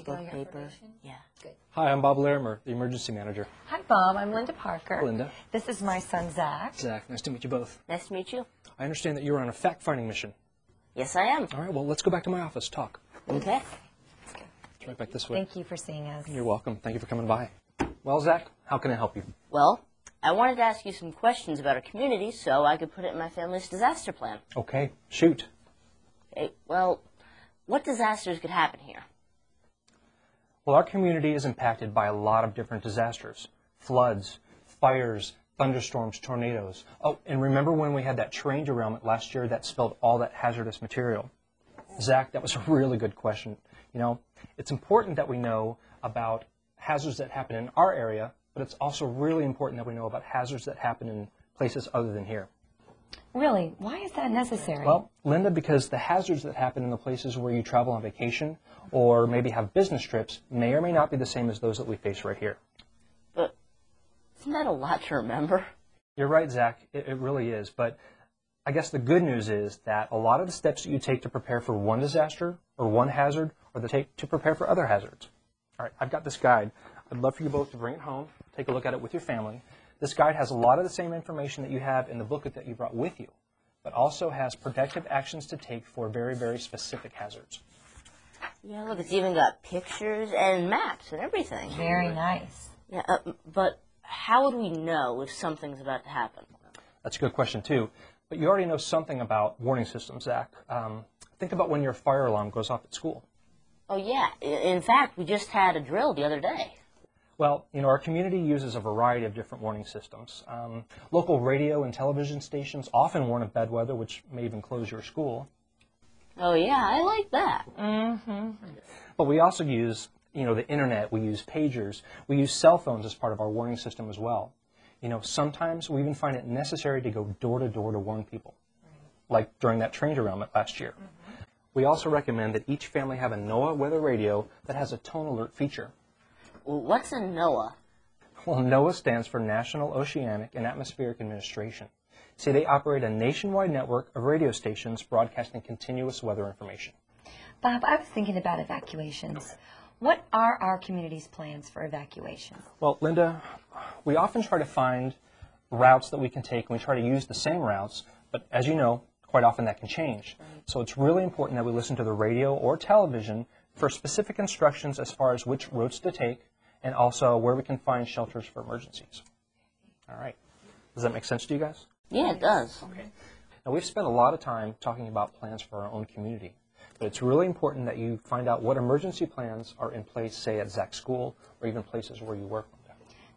notebook, paper. Yeah. Good. Hi, I'm Bob Larimer, the emergency manager. Hi, Bob. I'm Linda Parker. Hi, Linda. This is my son, Zach. Zach, nice to meet you both. Nice to meet you. I understand that you're on a fact-finding mission. Yes, I am. All right, well, let's go back to my office, talk. Okay. It's right back this way. Thank you for seeing us. You're welcome. Thank you for coming by. Well, Zach, how can I help you? Well, I wanted to ask you some questions about our community so I could put it in my family's disaster plan. Okay, shoot. Okay, well, what disasters could happen here? Well, our community is impacted by a lot of different disasters. Floods, fires, thunderstorms, tornadoes. Oh, and remember when we had that train derailment last year that spilled all that hazardous material? Zach, that was a really good question. You know, it's important that we know about hazards that happen in our area, but it's also really important that we know about hazards that happen in places other than here. Really? Why is that necessary? Well, Linda, because the hazards that happen in the places where you travel on vacation or maybe have business trips may or may not be the same as those that we face right here. But isn't that a lot to remember? You're right, Zach. It really is. But I guess the good news is that a lot of the steps that you take to prepare for one disaster or one hazard are the take to prepare for other hazards. All right, I've got this guide. I'd love for you both to bring it home, take a look at it with your family. This guide has a lot of the same information that you have in the booklet that you brought with you, but also has protective actions to take for very, very specific hazards. Yeah, look, it's even got pictures and maps and everything. Very nice. Yeah, but how would we know if something's about to happen? That's a good question, too. But you already know something about warning systems, Zach. Think about when your fire alarm goes off at school. Oh, yeah. In fact, we just had a drill the other day. Well, you know, our community uses a variety of different warning systems. Local radio and television stations often warn of bad weather, which may even close your school. Oh, yeah, I like that. Mm-hmm. But we also use, you know, the internet, we use pagers, we use cell phones as part of our warning system as well. You know, sometimes we even find it necessary to go door to door to warn people, like during that train derailment last year. Mm-hmm. We also recommend that each family have a NOAA weather radio that has a tone alert feature. What's a NOAA? Well, NOAA stands for National Oceanic and Atmospheric Administration. See, they operate a nationwide network of radio stations broadcasting continuous weather information. Bob, I was thinking about evacuations. What are our community's plans for evacuations? Well, Linda, we often try to find routes that we can take, and we try to use the same routes, but as you know, quite often that can change. So it's really important that we listen to the radio or television for specific instructions as far as which routes to take and also where we can find shelters for emergencies. All right. Does that make sense to you guys? Yeah, it does. Okay. Now, we've spent a lot of time talking about plans for our own community, but it's really important that you find out what emergency plans are in place, say, at Zach's school or even places where you work.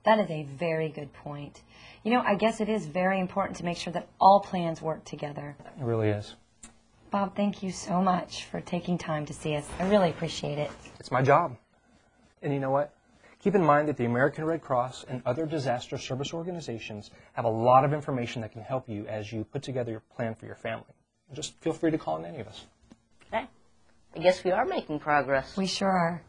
That is a very good point. You know, I guess it is very important to make sure that all plans work together. It really is. Bob, thank you so much for taking time to see us. I really appreciate it. It's my job. And you know what? Keep in mind that the American Red Cross and other disaster service organizations have a lot of information that can help you as you put together your plan for your family. Just feel free to call on any of us. Okay. I guess we are making progress. We sure are.